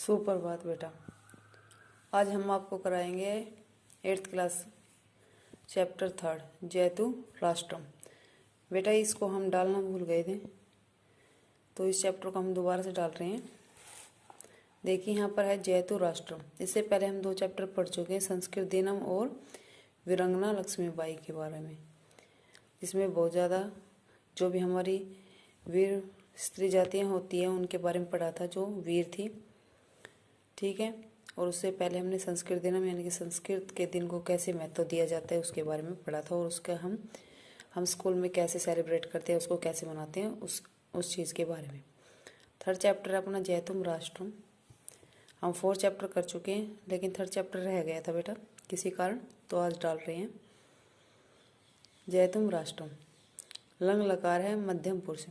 सुप्रभात बेटा। आज हम आपको कराएंगे 8th क्लास चैप्टर 3 जैतु राष्ट्रम। बेटा इसको हम डालना भूल गए थे, तो इस चैप्टर को हम दोबारा से डाल रहे हैं। देखिए यहाँ पर है जैतु राष्ट्रम। इससे पहले हम 2 चैप्टर पढ़ चुके हैं, संस्कृत दिनम और वीरांगना लक्ष्मीबाई के बारे में। इसमें बहुत ज़्यादा जो भी हमारी वीर स्त्री जातियाँ होती हैं उनके बारे में पढ़ा था, जो वीर थी, ठीक है। और उससे पहले हमने संस्कृत दिनम यानी कि संस्कृत के दिन को कैसे महत्व दिया जाता है उसके बारे में पढ़ा था, और उसका हम स्कूल में कैसे सेलिब्रेट करते हैं, उसको कैसे मनाते हैं, उस चीज़ के बारे में। 3rd चैप्टर है अपना जैतुम राष्ट्रम। हम 4 चैप्टर कर चुके हैं, लेकिन 3rd चैप्टर रह गया था बेटा किसी कारण, तो आज डाल रहे हैं जैतुम राष्ट्रम। लंग लकार है मध्यम पुरुष,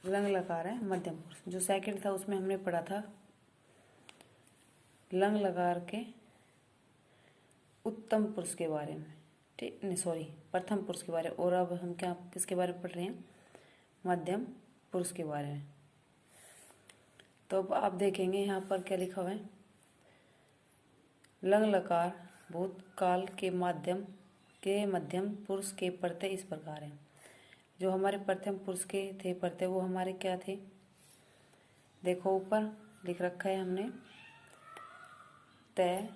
लंग लकार है मध्यम पुरुष। जो सेकंड था उसमें हमने पढ़ा था लंग लकार के उत्तम पुरुष के बारे में, ठीक नहीं सॉरी प्रथम पुरुष के बारे में। और अब हम किसके बारे में पढ़ रहे हैं? मध्यम पुरुष के बारे में। तो अब आप देखेंगे यहाँ पर क्या लिखा हुआ है। लंग लकार भूतकाल के मध्यम पुरुष के प्रत्यय इस प्रकार है। जो हमारे प्रथम पुरुष के थे प्रत्यय, वो हमारे क्या थे? देखो ऊपर लिख रखा है हमने तय,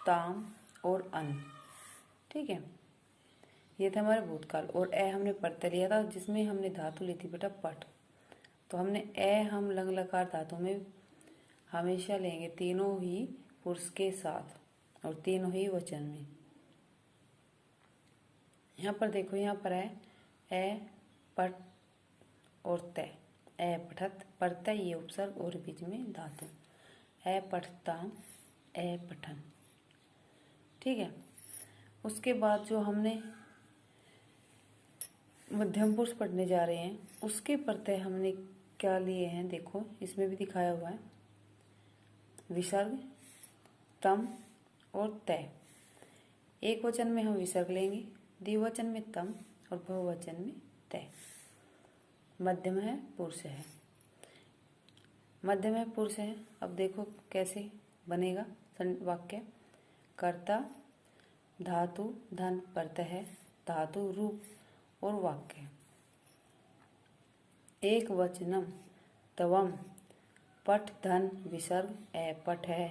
ताम और अन, ठीक है। ये थे हमारे भूतकाल। और ए हमने प्रत्यय लिया था, जिसमें हमने धातु ली थी बेटा पट। तो हमने ए हम लंग लकार धातु में हमेशा लेंगे तीनों ही पुरुष के साथ और तीनों ही वचन में। यहाँ पर देखो, यहाँ पर है ए पट और तय। ए पठत प्रत्यय ये उपसर्ग और बीच में धातु। ए पठताम ए पठन, ठीक है। उसके बाद जो हमने मध्यम पुरुष पढ़ने जा रहे हैं उसके प्रत्यय हमने क्या लिए हैं? देखो इसमें भी दिखाया हुआ है विसर्ग, तम और तय। एक वचन में हम विसर्ग लेंगे, द्विवचन में तम और बहुवचन में तय। मध्यम है पुरुष है, मध्यम है पुरुष है। अब देखो कैसे बनेगा वाक्य। कर्ता धातु धन प्रत्यय है, धातु रूप और वाक्य। एक वचनम तवम पठ धन विसर्ग ए पठ है।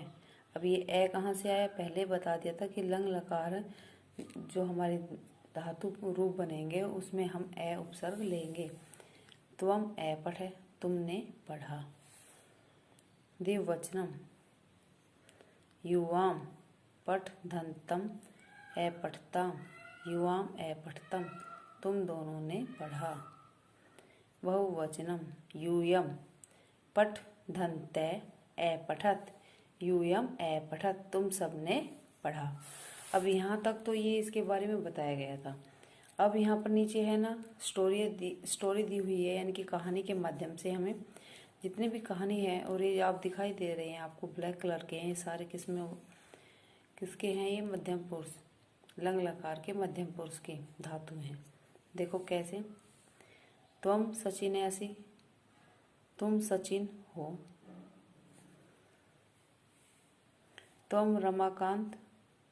अब ये ए कहाँ से आया? पहले बता दिया था कि लंग लकार जो हमारे धातु रूप बनेंगे उसमें हम ए उपसर्ग लेंगे। त्वम ए पठ है, तुमने पढ़ा। द्विवचनम युवाम पठ धनतम ए पठताम, युवाम ए पठतम, तुम दोनों ने पढ़ा। बहुवचनम यूयम पठ धनते ए पठत, यूयम ए पठत, तुम सबने पढ़ा। अब यहाँ तक तो ये इसके बारे में बताया गया था। अब यहाँ पर नीचे है ना स्टोरी दी हुई है, यानी कि कहानी के माध्यम से हमें जितने भी कहानी है, और ये आप दिखाई दे रहे हैं आपको ब्लैक कलर के हैं, ये सारे किसके हैं? ये मध्यम पुरुष, लंग लकार के मध्यम पुरुष के धातु हैं। देखो कैसे। त्वम सचिनयसि, तुम सचिन हो। त्वम रमाकांत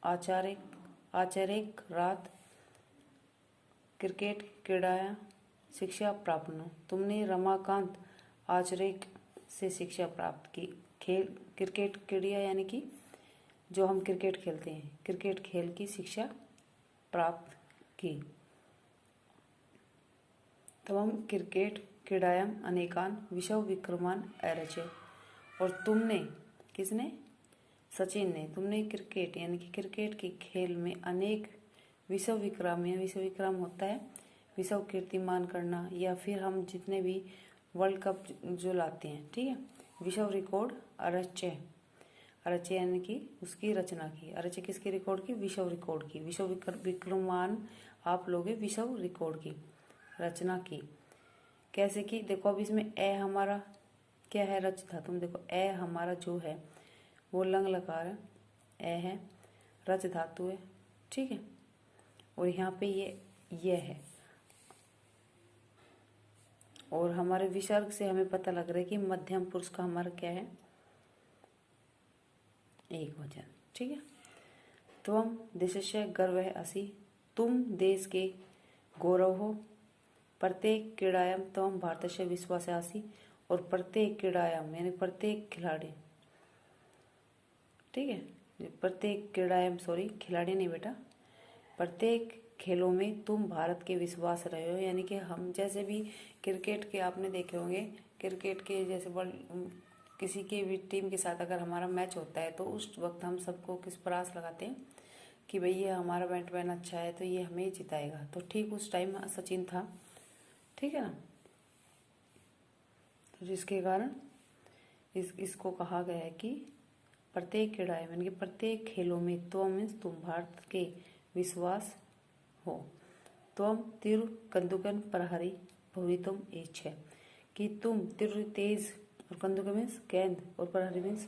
आचार्यक रात क्रिकेट क्रीड़ाया शिक्षा प्राप्त। तुमने रमाकांत आचार्य से शिक्षा प्राप्त की। खेल क्रिकेट क्रीड़ा यानी कि जो हम क्रिकेट खेलते हैं, क्रिकेट खेल की शिक्षा प्राप्त की। तब हम क्रिकेट क्रीड़ायाम अनेकान विश्व विक्रमान अरचे। और तुमने, किसने? सचिन ने। तुमने क्रिकेट यानी कि क्रिकेट के खेल में अनेक विश्व विक्रम, या विश्व विक्रम होता है विश्व कीर्तिमान करना, या फिर हम जितने भी वर्ल्ड कप जो लाते हैं, ठीक है, विश्व रिकॉर्ड अरचे। अरचे यानी कि उसकी रचना की। अरचे किसकी रिकॉर्ड की? विश्व रिकॉर्ड की। विश्व विक्रमान आप लोगे विश्व रिकॉर्ड की रचना की। कैसे की? देखो अब इसमें ए हमारा क्या है? रच धातु में देखो ए हमारा जो है वो लंग लकार है, ए है, रच धातु है, ठीक है। और यहाँ पे ये है और हमारे विसर्ग से हमें पता लग रहा है कि मध्यम पुरुष का हमारा क्या है, एक वचन। ठीक है। त्वम देशस्य गर्वः असि, तुम देश के गौरव हो। प्रत्येक क्रीडायाम त्वम भारतस्य विश्वासः असि, और प्रत्येक क्रीडायाम यानी प्रत्येक खिलाड़ी, ठीक है, प्रत्येक क्रीडायाम, सॉरी खिलाड़ी नहीं बेटा, प्रत्येक खेलों में तुम भारत के विश्वास रहे हो। यानी कि हम जैसे भी क्रिकेट के आपने देखे होंगे, क्रिकेट के जैसे वर्ल्ड किसी की भी टीम के साथ अगर हमारा मैच होता है तो उस वक्त हम सबको किस पर आस लगाते हैं कि भाई ये हमारा बैट्समैन अच्छा है तो ये हमें ही जिताएगा। तो ठीक उस टाइम सचिन था, ठीक है ना। तो जिसके कारण इसको कहा गया है कि प्रत्येक क्रीड़ा यानी कि प्रत्येक खेलों में त्वम मीन्स तुम भारत के विश्वास हो। त्वम तीर कंदुकन प्रहरी भवितुम एच है कि तुम तीर तेज, और कंदुक मीन्स गेंद, और प्रहरी मीन्स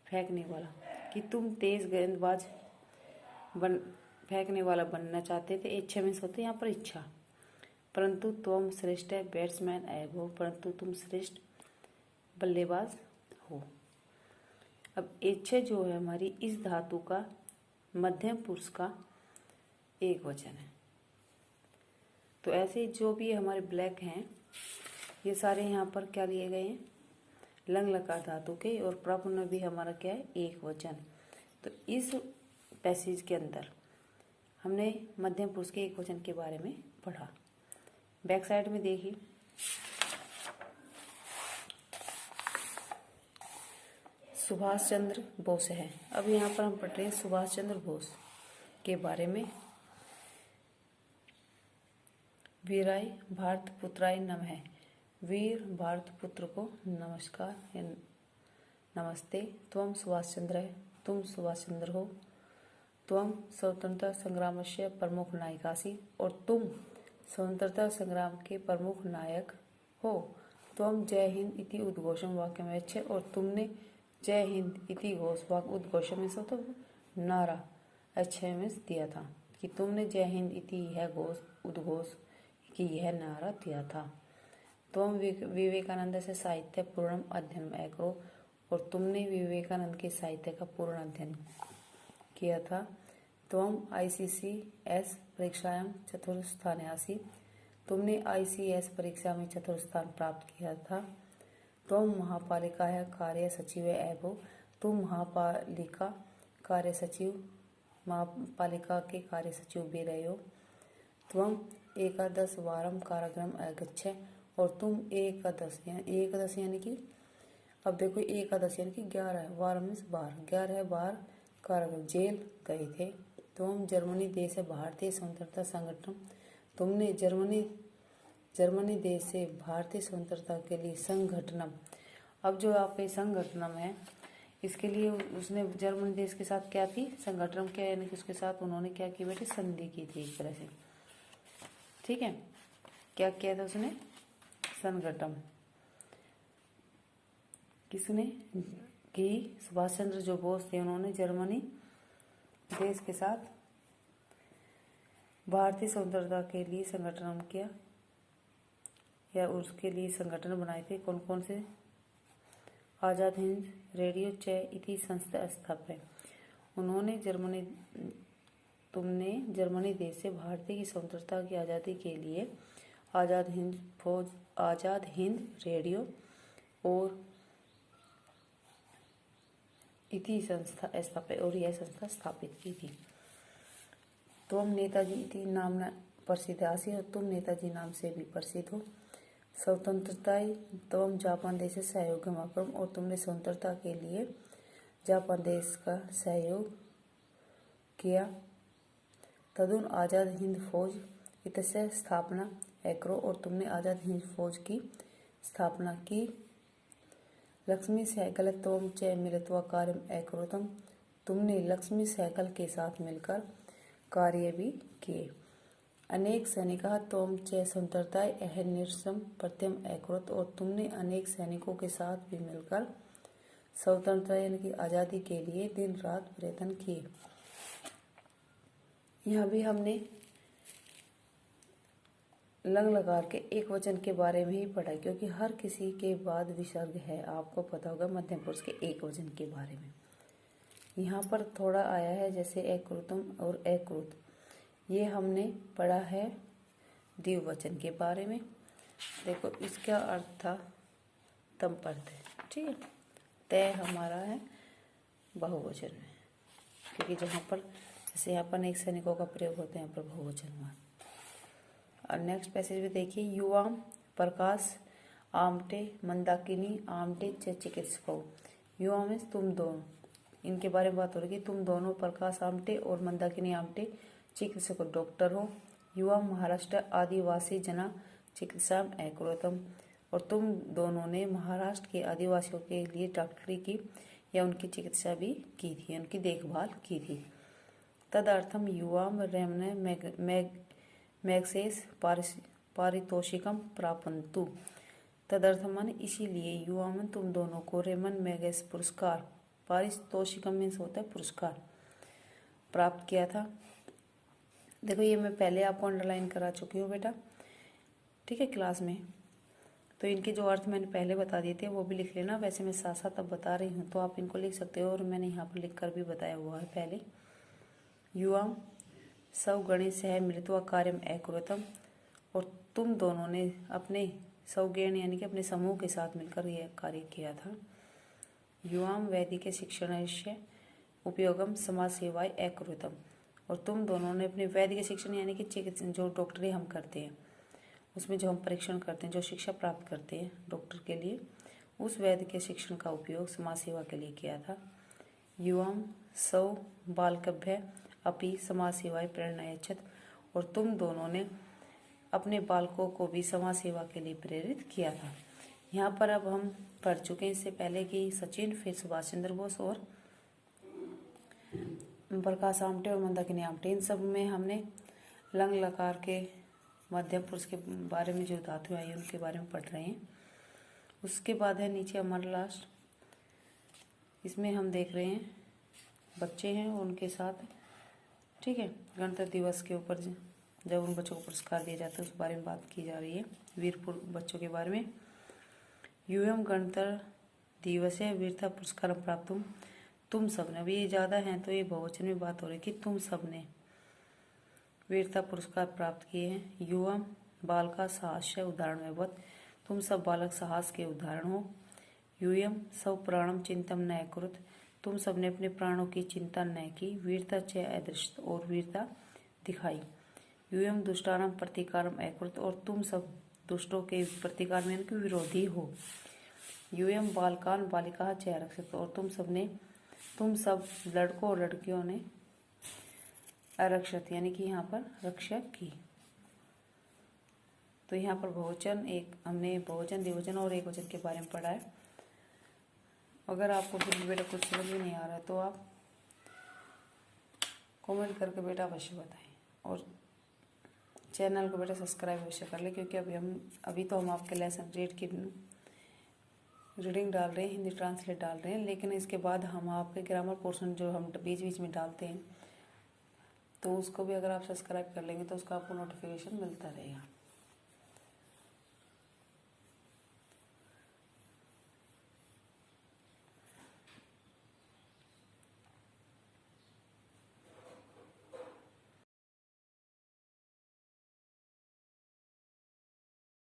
फेंकने वाला, कि तुम तेज गेंदबाज फेंकने वाला बनना चाहते थे। इच्छा मीन्स होते यहाँ पर इच्छा। परंतु तुम श्रेष्ठ बैट्समैन एब हो, परंतु तुम श्रेष्ठ बल्लेबाज हो। अब इच्छा जो है हमारी इस धातु का मध्यम पुरुष का एक वचन है। तो ऐसे जो भी हमारे ब्लैक हैं ये सारे यहाँ पर क्या लिए गए हैं, लंग लकार धातु के, और प्रपुन भी हमारा क्या है, एक वचन। तो इस पैसेज के अंदर हमने मध्यम पुरुष के एक वचन के बारे में पढ़ा। बैक साइड में देखिए, सुभाष चंद्र बोस है। अब यहाँ पर हम पढ़ रहे हैं सुभाष चंद्र बोस के बारे में। वीराय भारत पुत्राय नमः, वीर भारत पुत्र को नमस्कार या नमस्ते। त्वम सुभाष चंद्र है, तुम सुभाष चंद्र हो। त्वम स्वतंत्रता संग्राम से प्रमुख नायकासी, और तुम स्वतंत्रता संग्राम के प्रमुख नायक हो। त्वम जय हिंद इति उद्घोषम वाक्य में अच्छे, और तुमने जय हिंद इति घोष वाक्य उद्घोषम में तो नारा अच्छे में दिया था कि तुमने जय हिंद इति यह घोष उद्घोष कि यह नारा दिया था। तुम विवेकानंद से साहित्य पूर्ण अध्ययन करो, और तुमने विवेकानंद के साहित्य का पूर्ण अध्ययन किया था। तुम ICCS परीक्षायां चतुर्थ स्थान आसी, तुमने ICS परीक्षा में चतुर्थ स्थान प्राप्त किया था। तुम महापालिका है कार्य सचिव एवं, तुम महापालिका कार्य सचिव, महापालिका के कार्य सचिव भी रहे हो। तुम एकादश वारम कारागृहम अगच्छ, और तुम एकादश यानी कि अब देखो एकादश यानी कि 11 वारम मीन्स बार, 11 बार कारागृह जेल गए थे। तुम जर्मनी देश से भारतीय स्वतंत्रता संगठन, तुमने जर्मनी देश से भारतीय स्वतंत्रता के लिए संगठनम, अब जो आप संगठनम है इसके लिए उसने जर्मनी देश के साथ क्या थी, संगठनम क्या यानी कि उसके साथ उन्होंने क्या की बेटी, संधि की थी एक तरह से, ठीक है। क्या किया था उसने, संगठन, किसने कि सुभाष चंद्र जो बोस थे उन्होंने जर्मनी देश के साथ भारतीय स्वतंत्रता के लिए संगठन किया, या उसके लिए संगठन बनाए थे। कौन कौन से, आज़ाद हिंद रेडियो चय इति संस्था स्थापित, उन्होंने तुमने जर्मनी देश से भारतीय की स्वतंत्रता की आज़ादी के लिए आज़ाद हिंद फौज, आज़ाद हिंद रेडियो और इति संस्था स्थापित, और यह संस्था स्थापित की थी। तुम नेताजी इति नाम प्रसिद्ध आसी, और तुम नेताजी नाम से भी प्रसिद्ध हो। स्वतंत्रता तुम जापान देश से सहयोग माक्रम, और तुमने स्वतंत्रता के लिए जापान देश का सहयोग किया। तदुन आज़ाद हिंद फौज इतस्य स्थापना एकरो, और तुमने आज़ाद हिंद फौज की स्थापना की। लक्ष्मी सहगल तुम च मिलित्वा कार्यम एकरोतम, तुमने लक्ष्मी सहगल के साथ मिलकर कार्य भी किए। अनेक सैनिका तुम च स्वतंत्रता अहनिर्सम प्रत्यम एकरोत, और तुमने अनेक सैनिकों के साथ भी मिलकर स्वतंत्रता यानी कि आज़ादी के लिए दिन रात प्रयत्न किए। यहाँ भी हमने लंग लकार के एक वचन के बारे में ही पढ़ा है, क्योंकि हर किसी के बाद विसर्ग है। आपको पता होगा मध्यम पुरुष के एक वचन के बारे में। यहाँ पर थोड़ा आया है जैसे एकृतम और एकृत, ये हमने पढ़ा है द्विवचन के बारे में। देखो इसका अर्थ था तम पर्थ, ठीक है। तय हमारा है बहुवचन में, क्योंकि जहाँ पर जैसे यहाँ पर अनेक सैनिकों का प्रयोग होता है, यहाँ पर बहुवचन हुआ। और नेक्स्ट पैसेज में देखिए, युवाम प्रकाश आमटे मंदाकिनी आमटे चिकित्सकों। युवा में तुम दोनों, इनके बारे में बात हो रही है कि तुम दोनों प्रकाश आमटे और मंदाकिनी आमटे चिकित्सकों डॉक्टर हो। युवा महाराष्ट्र आदिवासी जना चिकित्सा एकुरतम, और तुम दोनों ने महाराष्ट्र के आदिवासियों के लिए डॉक्टरी की या उनकी चिकित्सा भी की थी, उनकी देखभाल की थी। तदर्थम युवाम रेमने मैगसेस पारितोषिकम प्रापंतु। तदर्थम मान इसीलिए युवाम तुम दोनों को रेमन मैगेस पुरस्कार, पारितोषिकम मीन्स होता है पुरस्कार, प्राप्त किया था। देखो ये मैं पहले आपको अंडरलाइन करा चुकी हूँ बेटा, ठीक है, क्लास में। तो इनके जो अर्थ मैंने पहले बता दिए थे वो भी लिख लेना। वैसे मैं साथ साथ अब बता रही हूँ तो आप इनको लिख सकते हो, और मैंने यहाँ पर लिख कर भी बताया हुआ है पहले। युवा सब गणित सह मिलित्वा कार्यम अकुरुतम, और तुम दोनों ने अपने सौगेण यानी कि अपने समूह के साथ मिलकर यह कार्य किया था। युवाम वैदिक शिक्षण उपयोगम समाज सेवाएं अकुरुतम, और तुम दोनों ने अपने वैदिक शिक्षण यानी कि चिकित्सा जो डॉक्टरी हम करते हैं उसमें जो हम परीक्षण करते हैं, जो शिक्षा प्राप्त करते हैं डॉक्टर के लिए, उस वैदिक शिक्षण का उपयोग समाज सेवा के लिए किया था। युवाम सौ बालकभ्य अपि समाज सेवाएं प्रेरणायच्छत, और तुम दोनों ने अपने बालकों को भी समाज सेवा के लिए प्रेरित किया था। यहाँ पर अब हम पढ़ चुके हैं इससे पहले कि सचिन, फिर सुभाष चंद्र बोस और प्रकाश आमटे और मंदाकिनी आमटे, इन सब में हमने लंग लकार के मध्यम पुरुष के बारे में जो धातु आई उनके बारे में पढ़ रहे हैं। उसके बाद है नीचे अमर लास्ट, इसमें हम देख रहे हैं बच्चे हैं उनके साथ, ठीक है, गणतंत्र दिवस के ऊपर जब उन बच्चों को पुरस्कार दिया जाता है उस बारे में बात की जा रही है, वीरपुर बच्चों के बारे में। यूएम गणतंत्र दिवस है वीरता पुरस्कार प्राप्त हूँ तुम सब ने, अभी ये ज़्यादा हैं तो ये बहुवचन में बात हो रही है कि तुम सब ने वीरता पुरस्कार प्राप्त किए हैं। युवा बाल का साहस उदाहरण में बहुत, तुम सब बालक साहस के उदाहरण हो। यूयम सब प्राणम चिंतम न कुरुत, तुम सब ने अपने प्राणों की चिंता न की। वीरता च अदृष्ट, और वीरता दिखाई। यूयम दुष्टारम प्रतिकारम अकुरुत, और तुम सब दुष्टों के प्रतिकार में उनके विरोधी हो। यूयम बालकान बालिका च रक्षित, और तुम सब लड़कों और लड़कियों ने आरक्षित यानी कि यहाँ पर रक्षा की। तो यहाँ पर बहुवचन हमने बहुवचन द्विवचन और एकवचन के बारे में पढ़ा है। अगर आपको फिर बेटा कुछ समझ में नहीं आ रहा है तो आप कमेंट करके बेटा अवश्य बताएं, और चैनल को बेटा सब्सक्राइब अवश्य कर ले, क्योंकि अभी तो हम आपके लेसन रेट की रीडिंग डाल रहे हैं, हिंदी ट्रांसलेट डाल रहे हैं, लेकिन इसके बाद हम आपके ग्रामर पोर्शन जो हम बीच बीच में डालते हैं तो उसको भी अगर आप सब्सक्राइब कर लेंगे तो उसका आपको नोटिफिकेशन मिलता रहेगा।